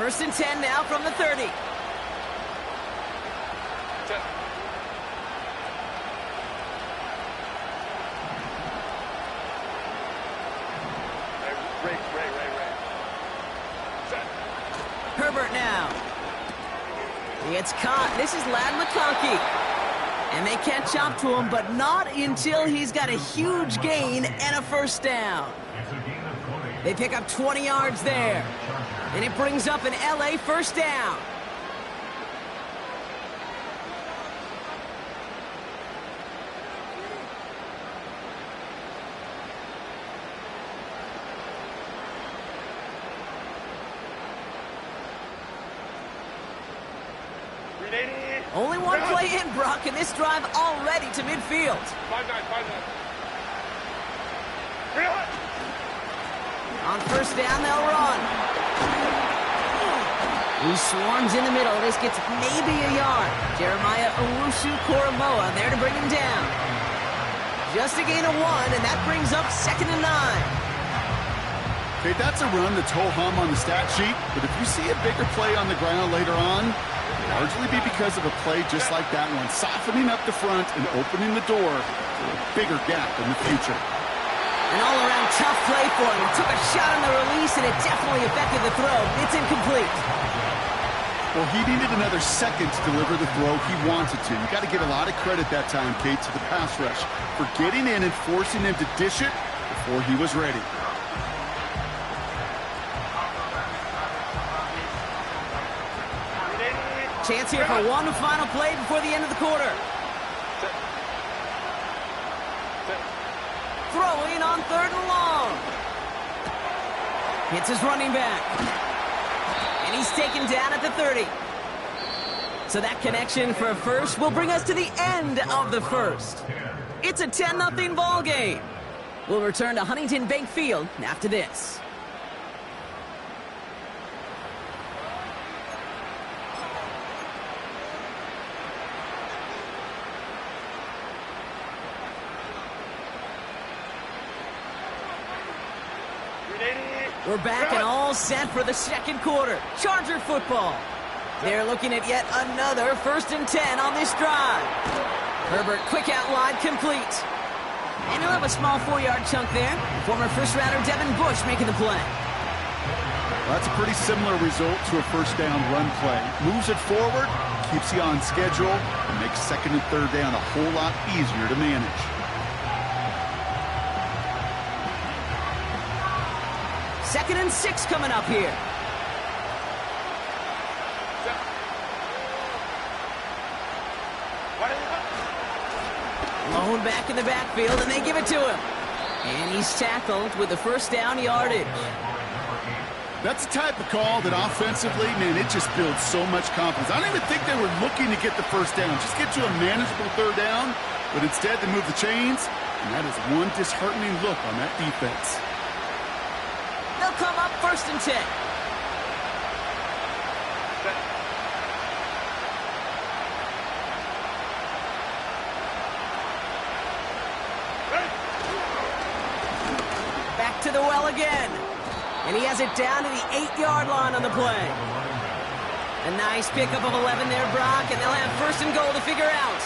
First and 10 now from the 30. Herbert now. He gets caught. This is Ladd McConkey. And they catch up to him, but not until he's got a huge gain and a first down. They pick up 20 yards there. And it brings up an LA first down. Only one play in, Brock, and this drive already to midfield. 5-9. On first down, they'll run. He swarms in the middle. This gets maybe a yard. Jeremiah Owusu-Koramoah there to bring him down. Just a gain of 1, and that brings up 2nd and 9. Okay, that's a run that's ho-hum on the stat sheet, but if you see a bigger play on the ground later on, it'll largely be because of a play just like that one, softening up the front and opening the door to a bigger gap in the future. An all-around tough play for him. He took a shot on the release, and it definitely affected the throw. It's incomplete. Well, he needed another second to deliver the throw he wanted to. You got to give a lot of credit that time, Kate, to the pass rush for getting in and forcing him to dish it before he was ready. Chance here for one final play before the end of the quarter. Throwing on 3rd and long. Hits his running back. And he's taken down at the 30. So that connection for a first will bring us to the end of the first. It's a 10-0 ball game. We'll return to Huntington Bank Field after this. We're back and all set for the second quarter. Charger football. They're looking at yet another 1st and 10 on this drive. Herbert quick out wide, complete. And he'll have a small 4-yard chunk there. Former first-rounder Devin Bush making the play. Well, that's a pretty similar result to a first down run play. Moves it forward, keeps you on schedule, and makes 2nd and 3rd down a whole lot easier to manage. 2nd and 6 coming up here. Lone back in the backfield, and they give it to him. And he's tackled with the first down yardage. That's the type of call that offensively, man, it just builds so much confidence. I don't even think they were looking to get the first down. Just get to a manageable 3rd down, but instead they move the chains, and that is one disheartening look on that defense. They'll come up 1st and 10. Back to the well again. And he has it down to the 8-yard line on the play. A nice pickup of 11 there, Brock, and they'll have 1st and goal to figure out.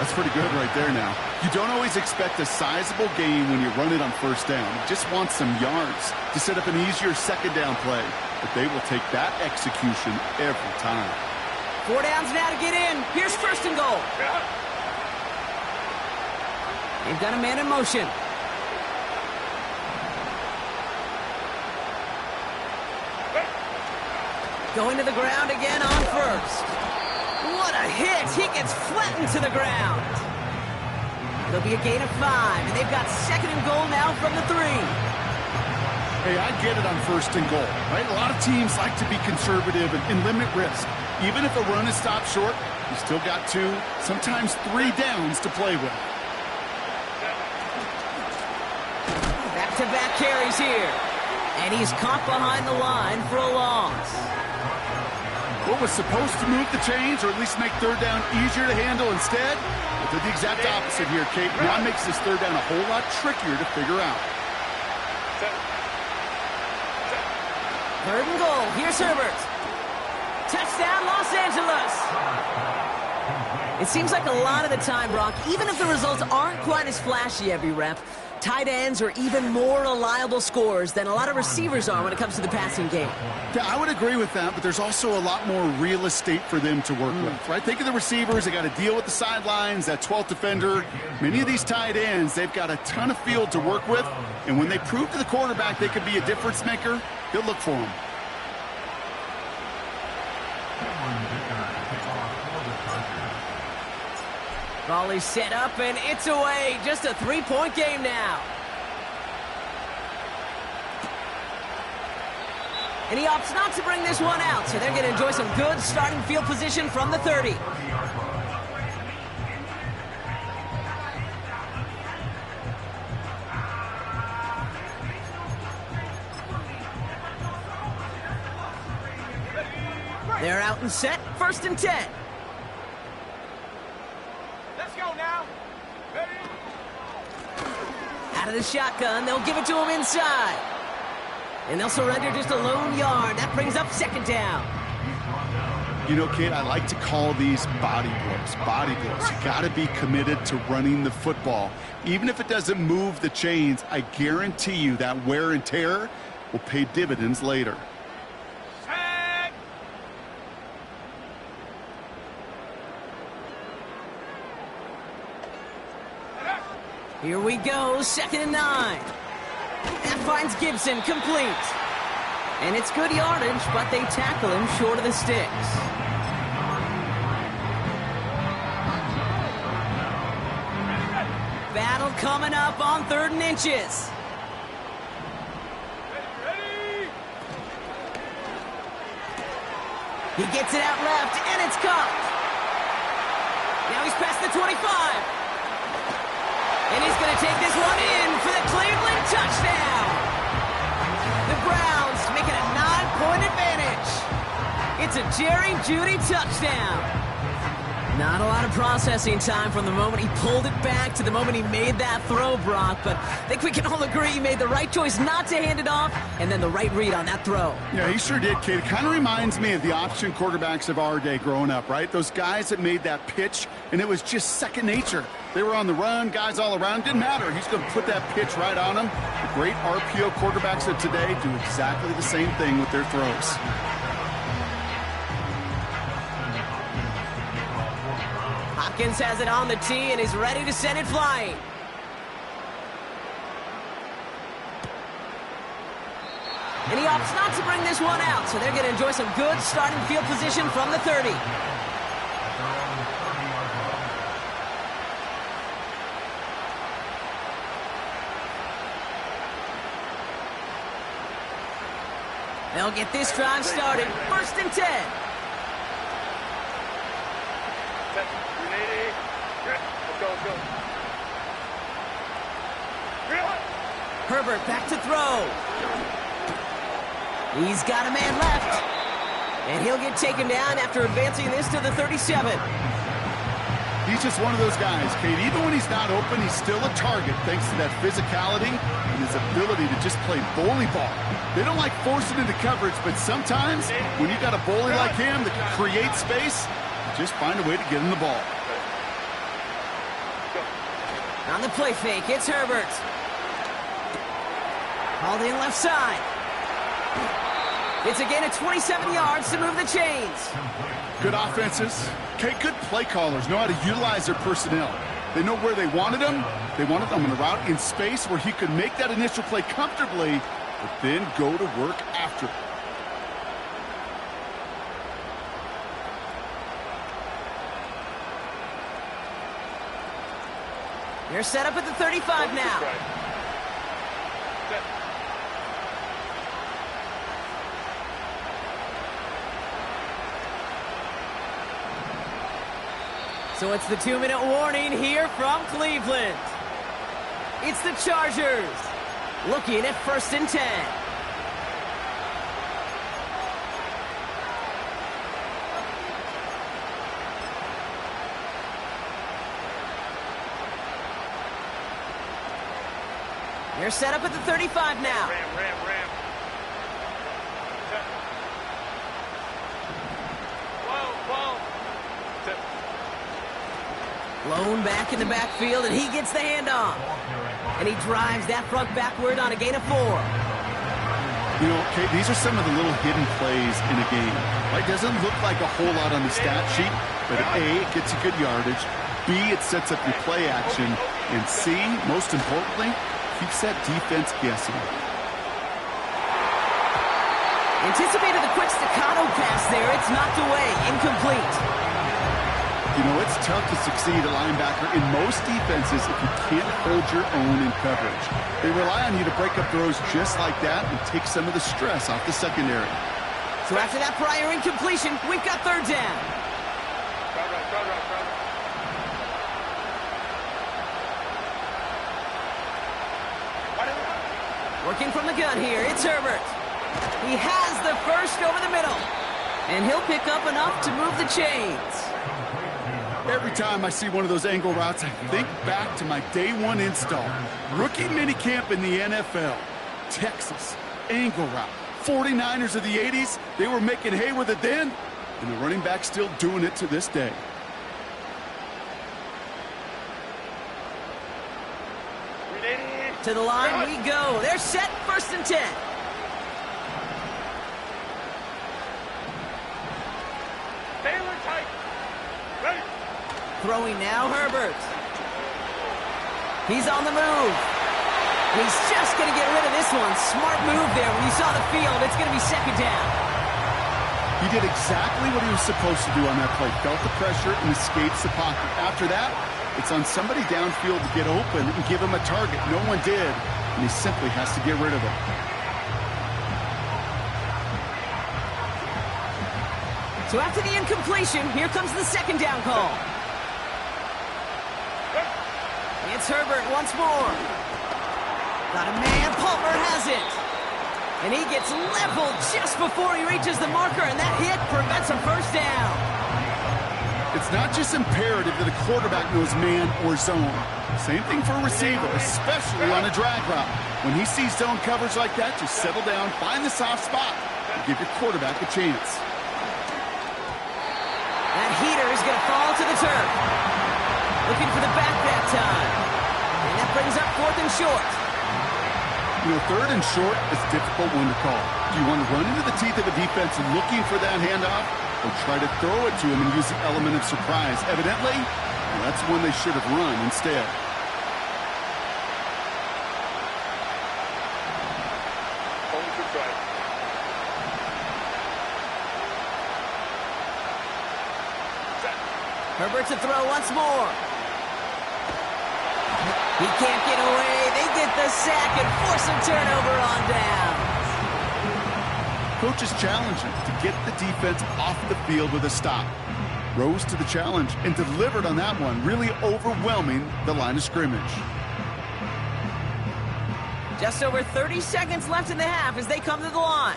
That's pretty good right there now. You don't always expect a sizable gain when you run it on 1st down. You just want some yards to set up an easier 2nd down play. But they will take that execution every time. 4 downs now to get in. Here's 1st and goal. They've got a man in motion. Going to the ground again on 1st. What a hit! He gets flattened to the ground. It'll be a gain of 5, and they've got 2nd and goal now from the 3. Hey, I get it on 1st and goal, right? A lot of teams like to be conservative and limit risk. Even if a run is stopped short, you still got 2, sometimes 3 downs to play with. Back-to-back carries here. And he's caught behind the line for a loss. What was supposed to move the chains, or at least make 3rd down easier to handle instead, but did the exact opposite here, Kate. Now makes this 3rd down a whole lot trickier to figure out. Third and goal. Here's Herbert. Touchdown, Los Angeles. It seems like a lot of the time, Brock, even if the results aren't quite as flashy every rep, tight ends are even more reliable scorers than a lot of receivers are when it comes to the passing game. Yeah, I would agree with that, but there's also a lot more real estate for them to work with, right? Think of the receivers. They got to deal with the sidelines, that 12th defender. Many of these tight ends, they've got a ton of field to work with, and when they prove to the quarterback they could be a difference maker, he'll look for them. Volley set up, and it's away. Just a three-point game now. And he opts not to bring this one out, so they're going to enjoy some good starting field position from the 30. They're out and set, 1st and 10. Out of the shotgun, they'll give it to him inside. And they'll surrender just a lone yard. That brings up 2nd down. You know, kid, I like to call these body blows. Body blows. You got to be committed to running the football. Even if it doesn't move the chains, I guarantee you that wear and tear will pay dividends later. Here we go, 2nd and 9. That finds Gibson complete. And it's good yardage, but they tackle him short of the sticks. Battle coming up on 3rd and inches. He gets it out left, and it's caught. Now he's past the 25. And he's going to take this one in for the Cleveland touchdown. The Browns make it a 9-point advantage. It's a Jerry Jeudy touchdown. Not a lot of processing time from the moment he pulled it back to the moment he made that throw, Brock. But I think we can all agree he made the right choice not to hand it off, and then the right read on that throw. Yeah, he sure did, kid. It kind of reminds me of the option quarterbacks of our day growing up, right? Those guys that made that pitch, and it was just second nature. They were on the run, guys all around. Didn't matter. He's going to put that pitch right on them. The great RPO quarterbacks of today do exactly the same thing with their throws. Hopkins has it on the tee and is ready to send it flying. And he opts not to bring this one out, so they're going to enjoy some good starting field position from the 30. They'll get this drive started. 1st and 10. Herbert back to throw. He's got a man left. And he'll get taken down after advancing this to the 37. He's just one of those guys, Kate. Even when he's not open, he's still a target thanks to that physicality and his ability to just play bully ball. They don't like forcing into coverage, but sometimes when you got a bully like him that can create space, just find a way to get him the ball. On the play fake, it's Herbert. Called in left side. It's a gain of 27 yards to move the chains. Good offenses. Okay, good play callers know how to utilize their personnel. They know where they wanted them. They wanted them on a route in space where he could make that initial play comfortably, but then go to work after. They're set up at the 35 now. So it's the 2-minute warning here from Cleveland. It's the Chargers looking at 1st and 10. They're set up at the 35 now. Ram. Blown back in the backfield, and he gets the handoff. And he drives that front backward on a gain of 4. You know, okay, these are some of the little hidden plays in a game. Right? Doesn't look like a whole lot on the stat sheet, but A, it gets you good yardage. B, it sets up your play action. And C, most importantly, keeps that defense guessing. Anticipated the quick staccato pass there. It's knocked away. Incomplete. You know, it's tough to succeed at linebacker in most defenses if you can't hold your own in coverage. They rely on you to break up throws just like that and take some of the stress off the secondary. So after that prior incompletion, we've got third down. Working from the gun here, it's Herbert. He has the first over the middle. And he'll pick up enough to move the chains. Every time I see one of those angle routes, I think back to my day one install. Rookie minicamp in the NFL. Texas, angle route. 49ers of the 80s, they were making hay with it then, and the running back's still doing it to this day. To the line we go. They're set, 1st and 10. Throwing now, Herbert. He's on the move. He's just going to get rid of this one. Smart move there. When you saw the field, it's going to be 2nd down. He did exactly what he was supposed to do on that play. Felt the pressure and escapes the pocket. After that, it's on somebody downfield to get open and give him a target. No one did, and he simply has to get rid of it. So after the incompletion, here comes the 2nd down call. It's Herbert once more. Got a man. Palmer has it. And he gets leveled just before he reaches the marker, and that hit prevents a 1st down. It's not just imperative that a quarterback knows man or zone. Same thing for a receiver, especially on a drag route. When he sees zone coverage like that, just settle down, find the soft spot, and give your quarterback a chance. That heater is going to fall to the turf. Looking for the back that time. And that brings up 4th and short. You know, 3rd and short is a difficult one to call. Do you want to run into the teeth of a defense looking for that handoff, or try to throw it to him and use the element of surprise? Evidently, that's one they should have run instead. Herbert to throw once more. He can't get away. They get the sack and force a turnover on downs. Coach is challenging to get the defense off the field with a stop. Rose to the challenge and delivered on that one, really overwhelming the line of scrimmage. Just over 30 seconds left in the half as they come to the line.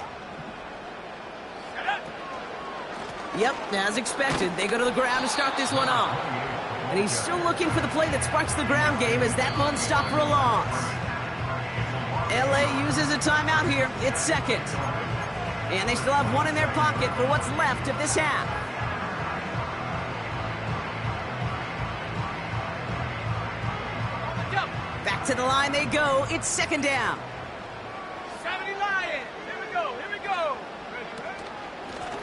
Yep, as expected, they go to the ground to start this one off. And he's still looking for the play that sparks the ground game as that one stopped for a loss. LA uses a timeout here. It's 2nd. And they still have one in their pocket for what's left of this half. Back to the line they go. It's 2nd down. 70 Lions. Here we go. Here we go.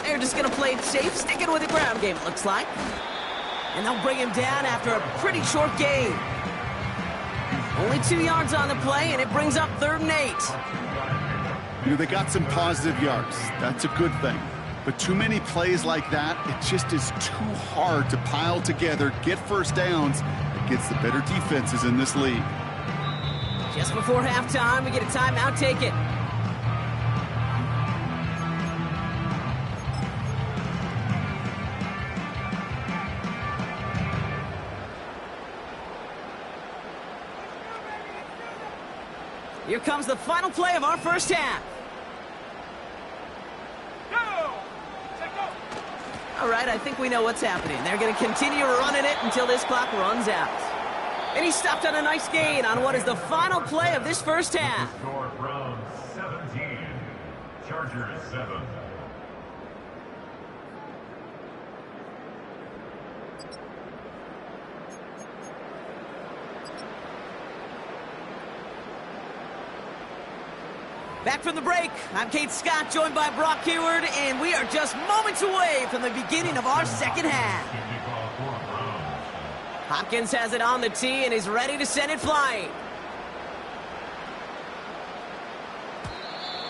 They're just going to play it safe, sticking with the ground game, it looks like. And they'll bring him down after a pretty short gain. Only 2 yards on the play, and it brings up 3rd and 8. You know, they got some positive yards. That's a good thing. But too many plays like that, it just is too hard to pile together, get 1st downs against the better defenses in this league. Just before halftime, we get a timeout taken. Here comes the final play of our 1st half. All right, I think we know what's happening. They're going to continue running it until this clock runs out. And he stopped on a nice gain on what is the final play of this 1st half. Score from 17, Chargers 7. Back from the break, I'm Kate Scott, joined by Brock Hayward, and we are just moments away from the beginning of our second half. Hopkins has it on the tee and is ready to send it flying.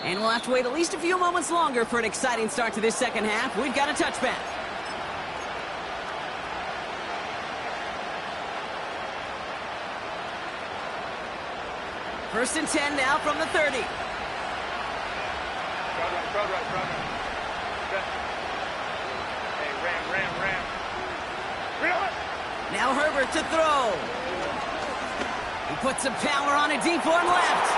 And we'll have to wait at least a few moments longer for an exciting start to this second half. We've got a touchback. First and 10 now from the 30. Crowd right. Hey, ram. Now Herbert to throw. He puts some power on it deep on left.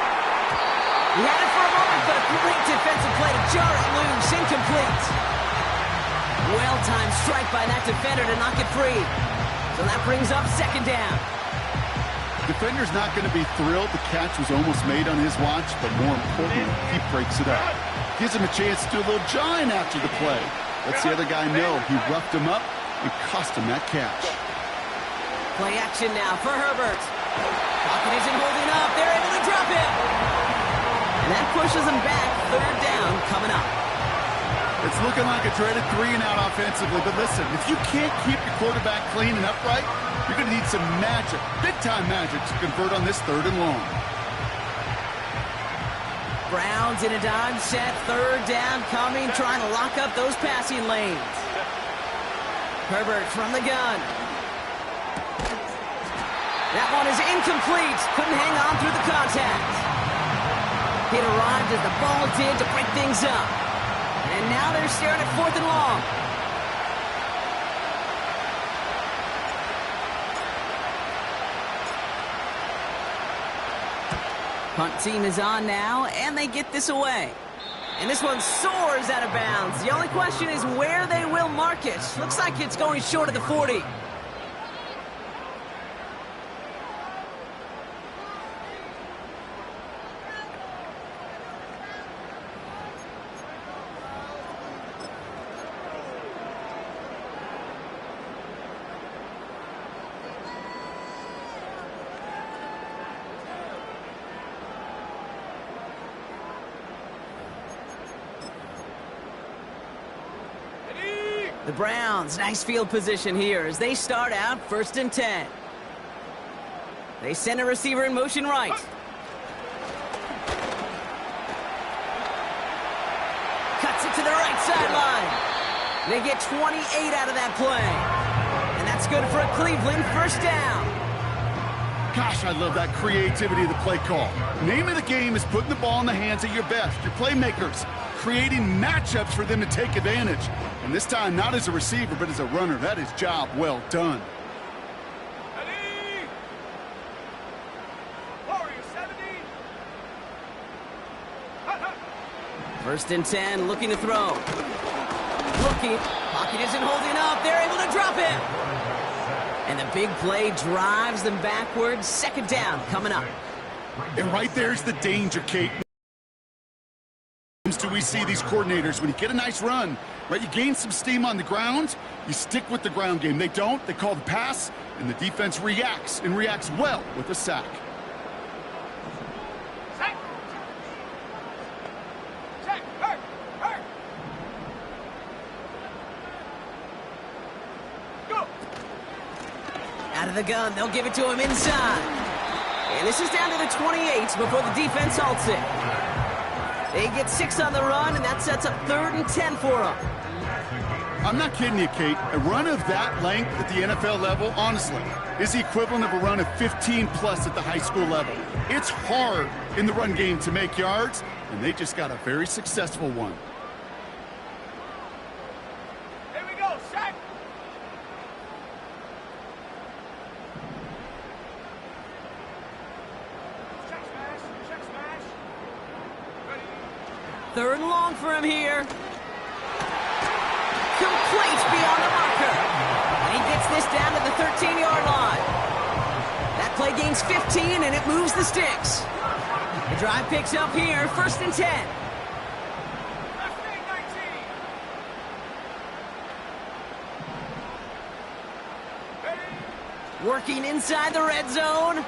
He had it for a moment, but a great defensive play to jar it loose. Incomplete. Well-timed strike by that defender to knock it free. So that brings up second down. Defender's not going to be thrilled the catch was almost made on his watch, but more importantly, he breaks it up. Gives him a chance to do a little jawing after the play. Lets the other guy know he roughed him up and cost him that catch. Play action now for Herbert. Pocket isn't holding up. They're able to drop him. And that pushes him back. Third down coming up. It's looking like a dreaded 3-and-out offensively, but listen, if you can't keep your quarterback clean and upright, you're going to need some magic, big-time magic, to convert on this 3rd and long. Browns in a dime set, third down coming, trying to lock up those passing lanes. Herbert from the gun. That one is incomplete. Couldn't hang on through the contact. It arrived as the ball did to break things up. And now they're staring at 4th and long. Punt team is on now, and they get this away. And this one soars out of bounds. The only question is where they will mark it. Looks like it's going short of the 40. The Browns, nice field position here as they start out 1st and 10. They send a receiver in motion right. Cuts it to the right sideline. They get 28 out of that play. And that's good for a Cleveland first down. Gosh, I love that creativity of the play call. Name of the game is putting the ball in the hands of your best, your playmakers, creating matchups for them to take advantage. And this time, not as a receiver, but as a runner. That is job well done. Ready? Warrior 70. 1st and 10, looking to throw. Looking. Pocket isn't holding up. They're able to drop him. And the big play drives them backwards. 2nd down coming up. And right there's the danger, Kate. Do we see these coordinators when you get a nice run, right? You gain some steam on the ground, you stick with the ground game. They don't, they call the pass, and the defense reacts, and reacts well with a sack. Hurt. Go. Out of the gun, they'll give it to him inside. And this is down to the 28 before the defense halts it. They get 6 on the run, and that sets up 3rd and 10 for them. I'm not kidding you, Kate. A run of that length at the NFL level, honestly, is the equivalent of a run of 15-plus at the high school level. It's hard in the run game to make yards, and they just got a very successful one. Here we go, sack. Check smash. Ready? 3rd and long for him here. Complete beyond the marker. And he gets this down to the 13-yard line. That play gains 15, and it moves the sticks. The drive picks up here, 1st and 10. Left wing 19. Ready? Working inside the red zone.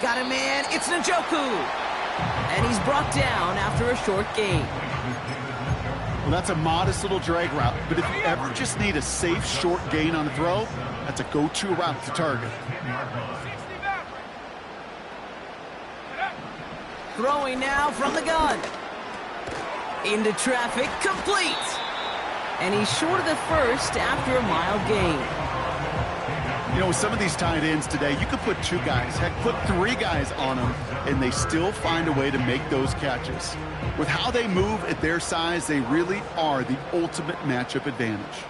Got a man. It's Njoku. And he's brought down after a short gain. Well, that's a modest little drag route, but if you ever just need a safe short gain on the throw, that's a go-to route to target. Throwing now from the gun. Into traffic, complete. And he's short of the first after a mild gain. You know, with some of these tight ends today, you could put 2 guys, heck, put 3 guys on them, and they still find a way to make those catches. With how they move at their size, they really are the ultimate matchup advantage.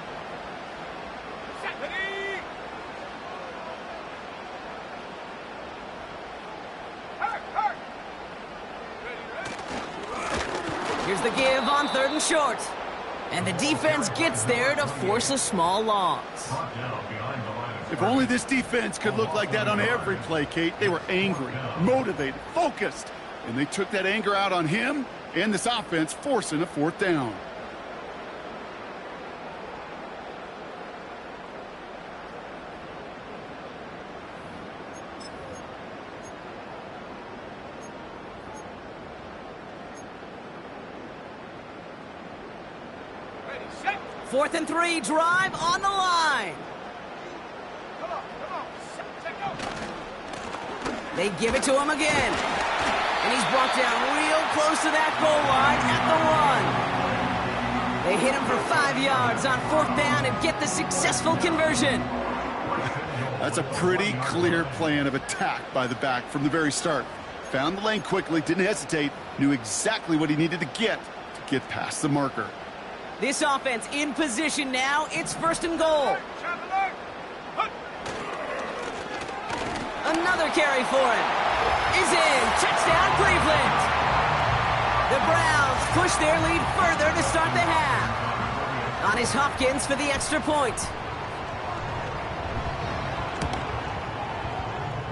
Here's the give on 3rd and short. And the defense gets there to force a small loss. If only this defense could look like that on every play, Kate. They were angry, motivated, focused, and they took that anger out on him and this offense, forcing a 4th down. Ready, set. 4th and 3, drive on the line. Come on. Set, go. They give it to him again. And he's brought down real close to that goal line at the 1. They hit him for 5 yards on 4th down and get the successful conversion. That's a pretty clear plan of attack by the back from the very start. Found the lane quickly, didn't hesitate, knew exactly what he needed to get past the marker. This offense in position now. It's 1st and goal. Another carry for him. Is in. Touchdown, Cleveland. The Browns push their lead further to start the half. On is Hopkins for the extra point.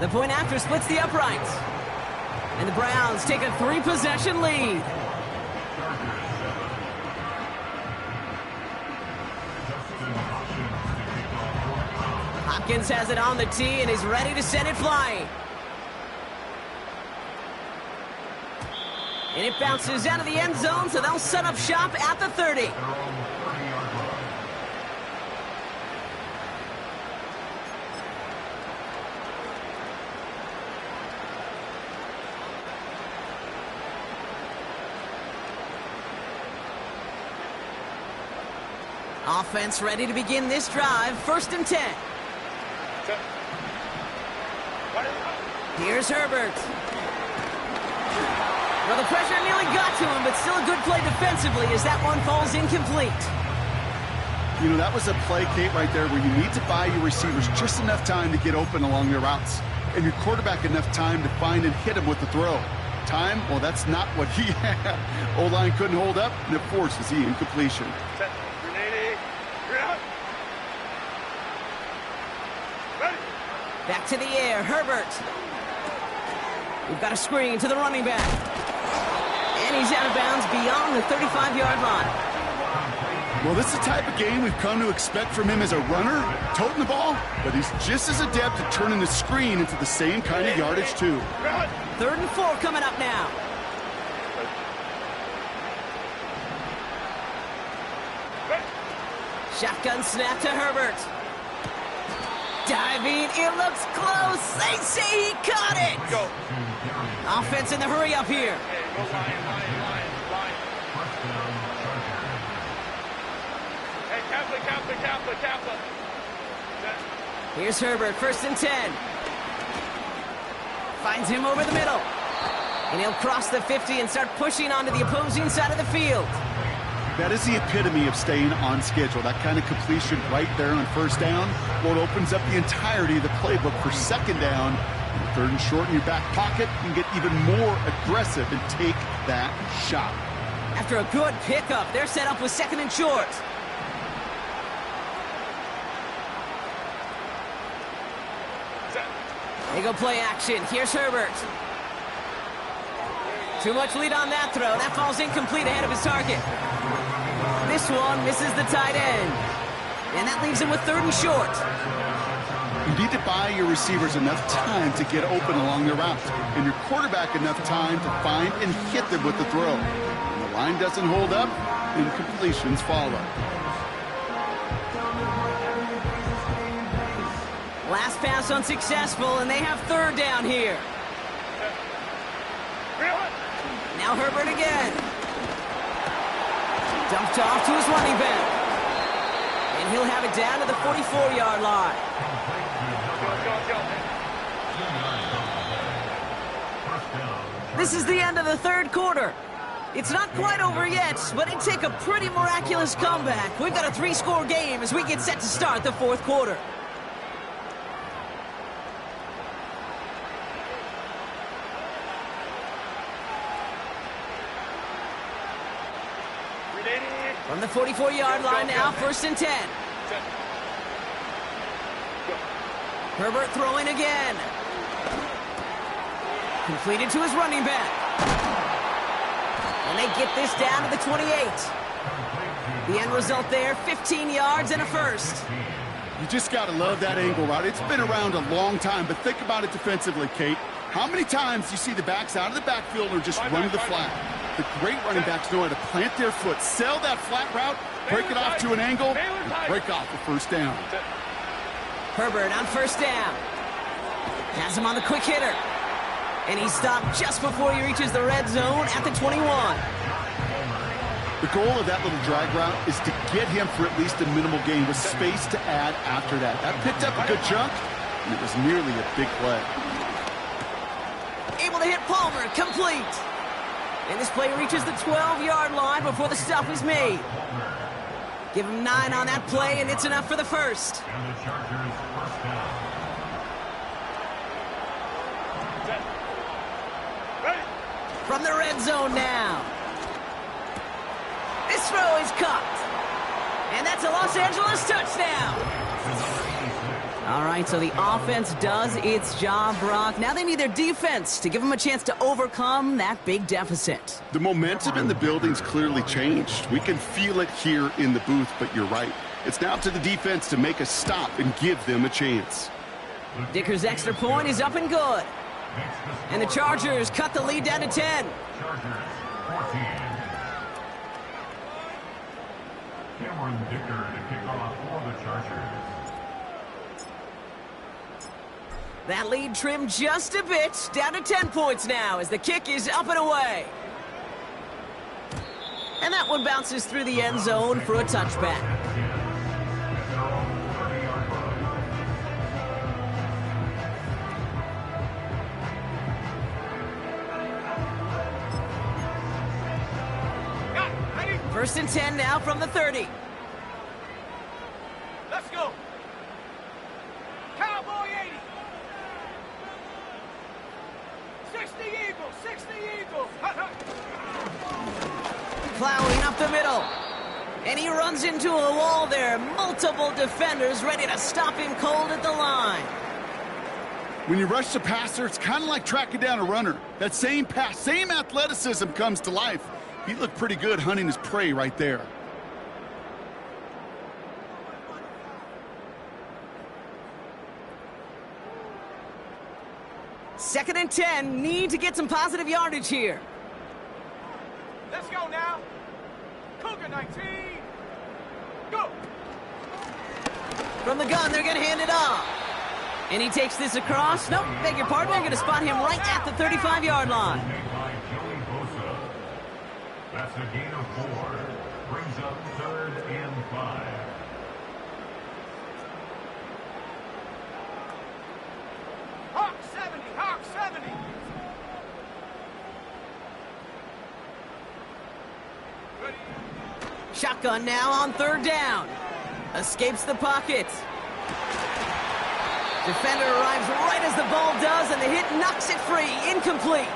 The point after splits the uprights. And the Browns take a 3-possession lead. Hopkins has it on the tee and is ready to send it flying. And it bounces out of the end zone, so they'll set up shop at the 30. Offense ready to begin this drive. 1st and 10. Here's Herbert. Well, the pressure nearly got to him, but still a good play defensively as that one falls incomplete. You know, that was a play, Kate, right there where you need to buy your receivers just enough time to get open along their routes, and your quarterback enough time to find and hit him with the throw. Time, well, that's not what he had. O-line couldn't hold up, and it forces the incompletion. Back to the air, Herbert. We've got a screen to the running back. And he's out of bounds beyond the 35-yard line. Well, this is the type of game we've come to expect from him as a runner, toting the ball, but he's just as adept at turning the screen into the same kind of yardage, too. 3rd and 4 coming up now. Shotgun snap to Herbert. Diving, it looks close. They say he caught it. Go. Offense in the hurry up here. Go line. Hey, Kaplan. Here's Herbert, 1st and 10. Finds him over the middle. And he'll cross the 50 and start pushing onto the opposing side of the field. That is the epitome of staying on schedule. That kind of completion right there on 1st down. Well, it opens up the entirety of the playbook for 2nd down. And 3rd and short in your back pocket, you can get even more aggressive and take that shot. After a good pickup, they're set up with 2nd and short. They go play action. Here's Herbert. Too much lead on that throw. That falls incomplete ahead of his target. This one misses the tight end. And that leaves him with 3rd and short. You need to buy your receivers enough time to get open along their route, and your quarterback enough time to find and hit them with the throw. When the line doesn't hold up, incompletions follow. Last pass unsuccessful, and they have third down here. Now Herbert again. Dumped off to his running back. And he'll have it down to the 44-yard line. This is the end of the third quarter. It's not quite over yet, but it took a pretty miraculous comeback. We've got a 3-score game as we get set to start the fourth quarter. From the 44-yard line now, 1st and 10. Herbert throwing again. Completed to his running back. And they get this down to the 28. The end result there, 15 yards and a first. You just got to love that angle route. It's been around a long time, but think about it defensively, Kate. How many times do you see the backs out of the backfield or just run the flat? The great running backs know how to plant their foot, sell that flat route, break it off to an angle, and break off the first down. Herbert on 1st down. Has him on the quick hitter. And he stopped just before he reaches the red zone at the 21. The goal of that little drag route is to get him for at least a minimal gain with space to add after that. That picked up a good chunk, and it was nearly a big play. Able to hit Palmer, complete. And this play reaches the 12-yard line before the stop is made. Give him 9 on that play, and it's enough for the first. And the Chargers first down. From the red zone now. This throw is caught. And that's a Los Angeles touchdown. All right, so the offense does its job, Brock. Now they need their defense to give them a chance to overcome that big deficit. The momentum in the building's clearly changed. We can feel it here in the booth, but you're right. It's now up to the defense to make a stop and give them a chance. Dicker's extra point is up and good. And the Chargers cut the lead down to 10. Chargers 14. Cameron Dicker to kick off for the Chargers. That lead trimmed just a bit, down to 10 points now as the kick is up and away. And that one bounces through the end zone for a touchback. First and 10 now from the 30. Let's go. Cowboy 80. 60 Eagles, 60 Eagles. Plowing up the middle. And he runs into a wall there. Multiple defenders ready to stop him cold at the line. When you rush the passer, it's kind of like tracking down a runner. That same pass, same athleticism comes to life. He looked pretty good hunting his prey right there. Second and 10, need to get some positive yardage here. Let's go now. Cougar 19. Go. From the gun, they're going to hand it off. And he takes this across. Nope, beg your pardon. They're going to spot him right at the 35-yard line. That's a gain of 4. Brings up 3rd and 5. Hawk 70, Hawk 70. Ready. Shotgun now on 3rd down. Escapes the pocket. Defender arrives right as the ball does, and the hit knocks it free. Incomplete.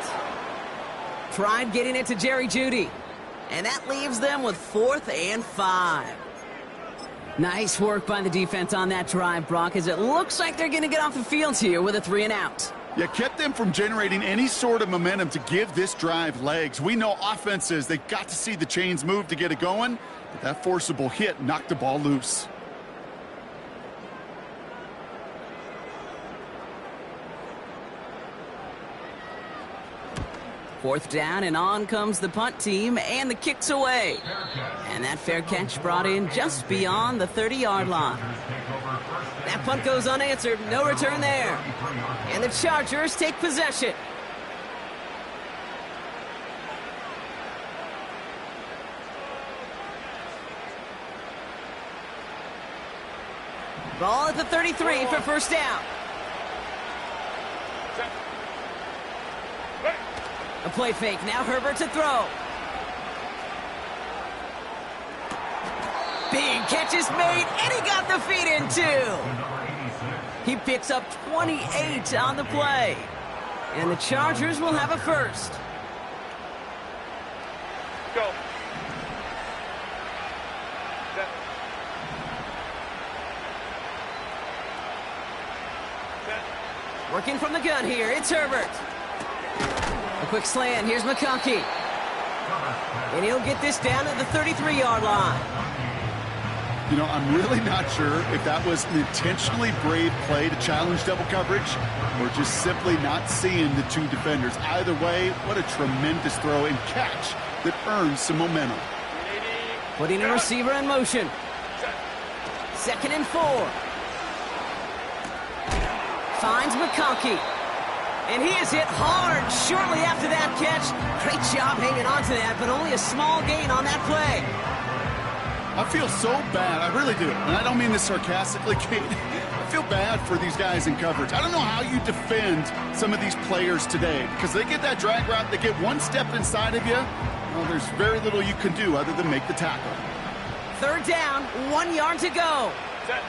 Tried getting it to Jerry Jeudy. And that leaves them with 4th and 5. Nice work by the defense on that drive, Brock, as it looks like they're going to get off the field here with a 3 and out. Yeah, kept them from generating any sort of momentum to give this drive legs. We know offenses, they got to see the chains move to get it going, but that forcible hit knocked the ball loose. 4th down, and on comes the punt team, and the kick's away. And that fair catch brought in just beyond the 30-yard line. That punt goes unanswered. No return there. And the Chargers take possession. Ball at the 33 for first down. A play fake. Now Herbert to throw. Big catch is made, and he got the feet in too. He picks up 28 on the play. And the Chargers will have a first. Go. Working from the gun here, it's Herbert. A quick slant, here's McConkey. And he'll get this down to the 33-yard line. You know, I'm really not sure if that was an intentionally brave play to challenge double coverage or just simply not seeing the two defenders. Either way, what a tremendous throw and catch that earns some momentum. Putting a receiver in motion. 2nd and 4. Finds McConkey. And he is hit hard shortly after that catch. Great job hanging on to that, but only a small gain on that play. I feel so bad. I really do. And I don't mean this sarcastically, Kate. I feel bad for these guys in coverage. I don't know how you defend some of these players today because they get that drag route, they get one step inside of you. Well, there's very little you can do other than make the tackle. 3rd down, 1 yard to go. Set.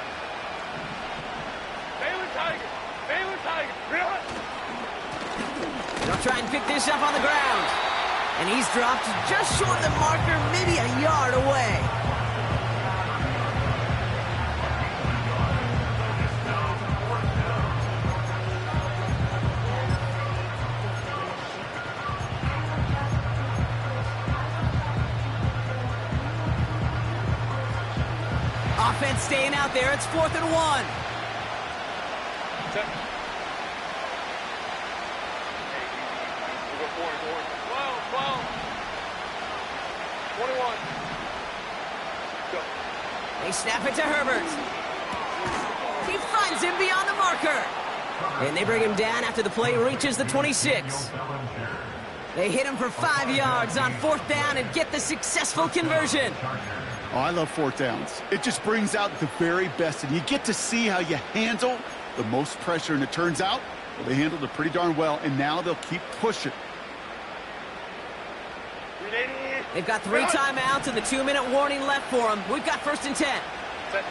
Baylor Tiger. Baylor Tiger. They'll try and pick this up on the ground. And he's dropped just short of the marker, maybe a yard away. Offense staying out there. It's 4th and 1. Set. We'll go 4 and 4. 12, 21. Go. They snap it to Herbert. He finds him beyond the marker. And they bring him down after the play reaches the 26. They hit him for 5 yards on 4th down and get the successful conversion. Oh, I love 4th downs. It just brings out the very best, and you get to see how you handle the most pressure, and it turns out, well, they handled it pretty darn well, and now they'll keep pushing. They've got 3 timeouts and the 2-minute warning left for them. We've got 1st and 10. Set.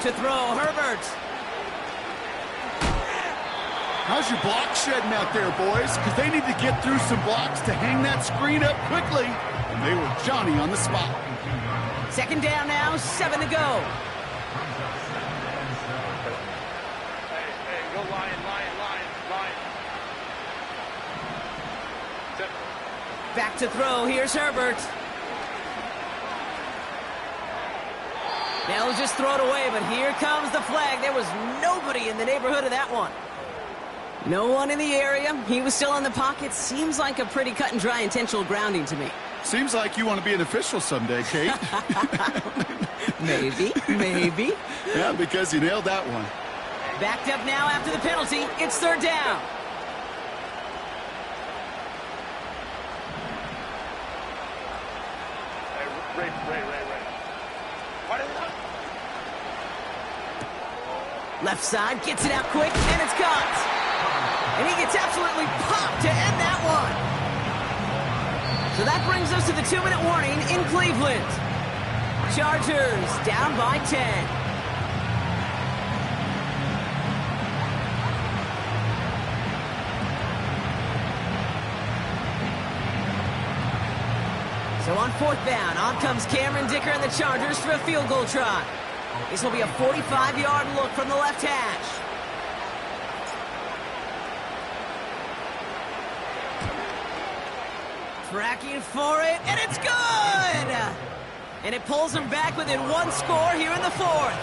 To throw, Herbert. How's your block shedding out there, boys? Because they need to get through some blocks to hang that screen up quickly. And they were Johnny on the spot. 2nd down now, 7 to go. Hey, go Lion. Set. Back to throw, here's Herbert. They'll just throw it away, but here comes the flag. There was nobody in the neighborhood of that one. No one in the area. He was still in the pocket. Seems like a pretty cut and dry intentional grounding to me. Seems like you want to be an official someday, Kate. Maybe. Yeah, because you nailed that one. Backed up now after the penalty. It's 3rd down. Hey, Ray. Why did not? Left side, gets it out quick, and it's caught. And he gets absolutely popped to end that one. So that brings us to the 2-minute warning in Cleveland. Chargers down by 10. So on 4th down, on comes Cameron Dicker and the Chargers for a field goal try. This will be a 45-yard look from the left hash. Tracking for it, and it's good! And it pulls them back within 1 score here in the 4th.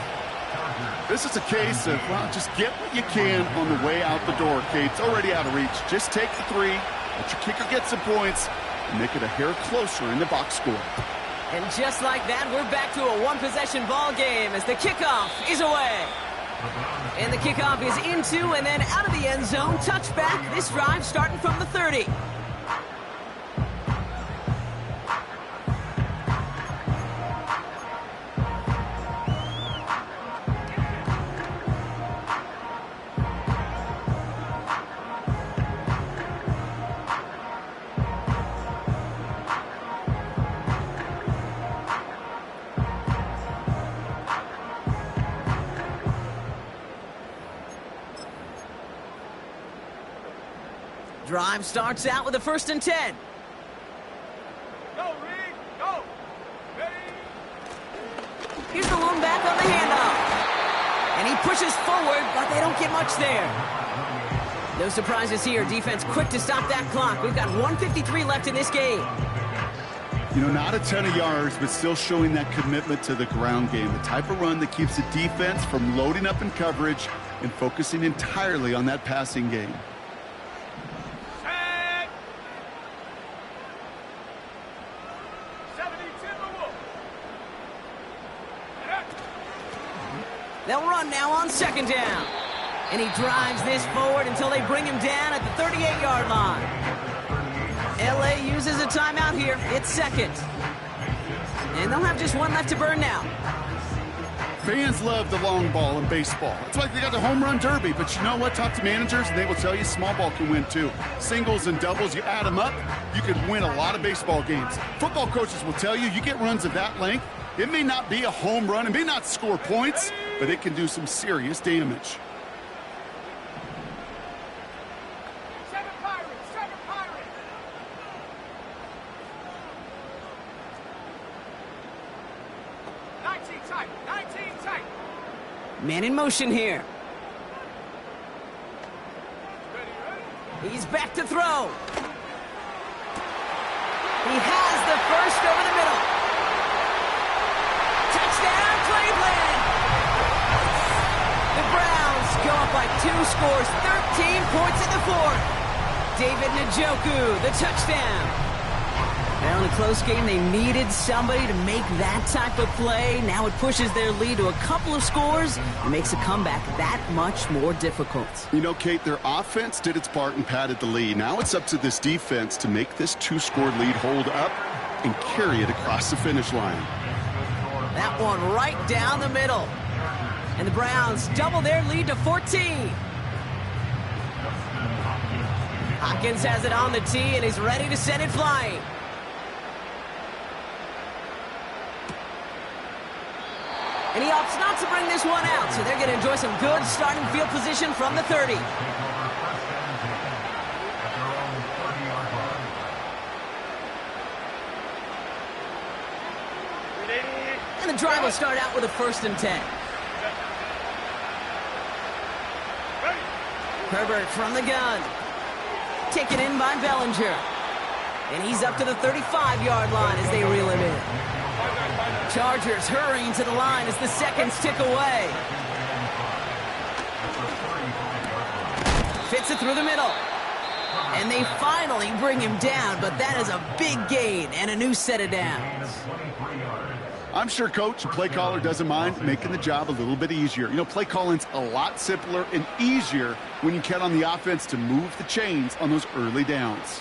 This is a case of, well, just get what you can on the way out the door, Kate. It's already out of reach. Just take the 3 Let your kicker get some points and make it a hair closer in the box score. And just like that, we're back to a one-possession ball game as the kickoff is away. And the kickoff is into and then out of the end zone. Touchback. This drive starting from the 30. Drive starts out with a 1st and 10. Go, Reed, go. Ready? Here's the lone back on the handoff. And he pushes forward, but they don't get much there. No surprises here. Defense quick to stop that clock. We've got 1:53 left in this game. You know, not a ton of yards, but still showing that commitment to the ground game. The type of run that keeps the defense from loading up in coverage and focusing entirely on that passing game. Set. 70 Timberwolves. They'll run now on 2nd down. And he drives this forward until they bring him down at the 38-yard line. LA uses a timeout here. It's 2nd. And they'll have just one left to burn now. Fans love the long ball in baseball. It's like they got the home run derby, but you know what? Talk to managers, and they will tell you small ball can win too. Singles and doubles, you add them up, you can win a lot of baseball games. Football coaches will tell you, you get runs of that length, it may not be a home run, it may not score points, but it can do some serious damage. 7 Pirates, 7 Pirates. Tight, 19 tight. Man in motion here. Ready, ready? He's back to throw. He has the first over the middle. Touchdown, Cleveland! The Browns go up by 2 scores, 13 points in the 4th. David Njoku, the touchdown. Now in a close game, they needed somebody to make that type of play. Now it pushes their lead to a couple of scores and makes a comeback that much more difficult. You know, Kate, their offense did its part and padded the lead. Now it's up to this defense to make this 2-score lead hold up and carry it across the finish line. That one right down the middle. And the Browns double their lead to 14. Hopkins has it on the tee and he's ready to send it flying. And he opts not to bring this one out, so they're going to enjoy some good starting field position from the 30. And the drive will start out with a 1st and 10. Herbert from the gun. Taken in by Bellinger. And he's up to the 35-yard line as they reel him in. Chargers hurrying to the line as the seconds tick away. Fits it through the middle. And they finally bring him down, but that is a big gain and a new set of downs. I'm sure coach and play caller doesn't mind making the job a little bit easier. You know, play calling's a lot simpler and easier when you count on the offense to move the chains on those early downs.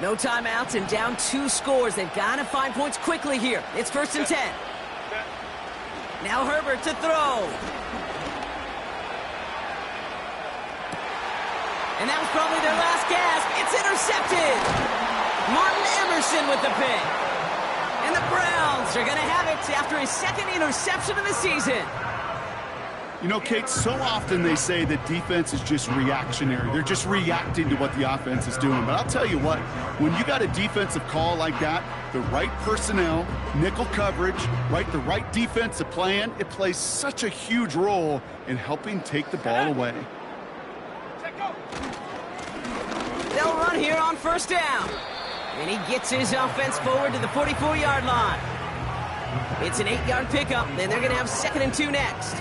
No timeouts and down 2 scores. They've got to find points quickly here. It's 1st and 10. Now Herbert to throw. And that was probably their last gasp. It's intercepted. Martin Emerson with the pick. And the Browns are going to have it after his 2nd interception of the season. You know, Kate, so often they say that defense is just reactionary. They're just reacting to what the offense is doing. But I'll tell you what, when you got a defensive call like that, the right personnel, nickel coverage, the right defensive plan, it plays such a huge role in helping take the ball away. They'll run here on 1st down. And he gets his offense forward to the 44-yard line. It's an 8-yard pickup, then they're going to have 2nd and 2 next.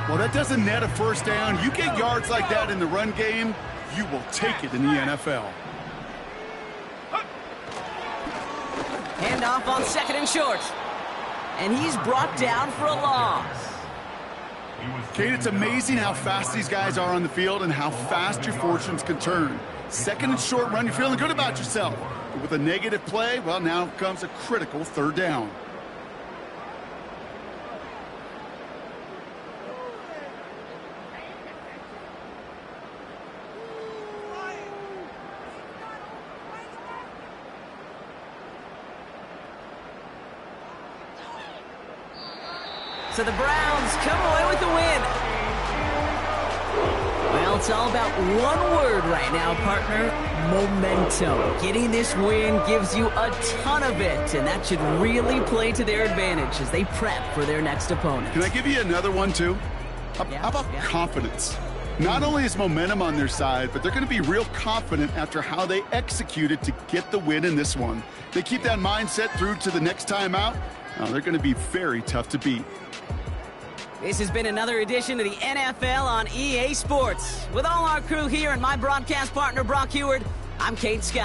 Well, that doesn't net a first down. You get yards like that in the run game, you will take it in the NFL. Handoff on 2nd and short. And he's brought down for a loss. Kate, it's amazing how fast these guys are on the field and how fast your fortunes can turn. 2nd and short run, you're feeling good about yourself. But with a negative play, well, now comes a critical 3rd down. So the Browns come away with the win. Well, it's all about one word right now, partner. Momentum. Getting this win gives you a ton of it, and that should really play to their advantage as they prep for their next opponent. Can I give you another one, too? How about confidence? Not only is momentum on their side, but they're going to be real confident after how they executed to get the win in this one. They keep that mindset through to the next time out. Now, they're going to be very tough to beat. This has been another edition of the NFL on EA Sports. With all our crew here and my broadcast partner, Brock Heward, I'm Kate Scott.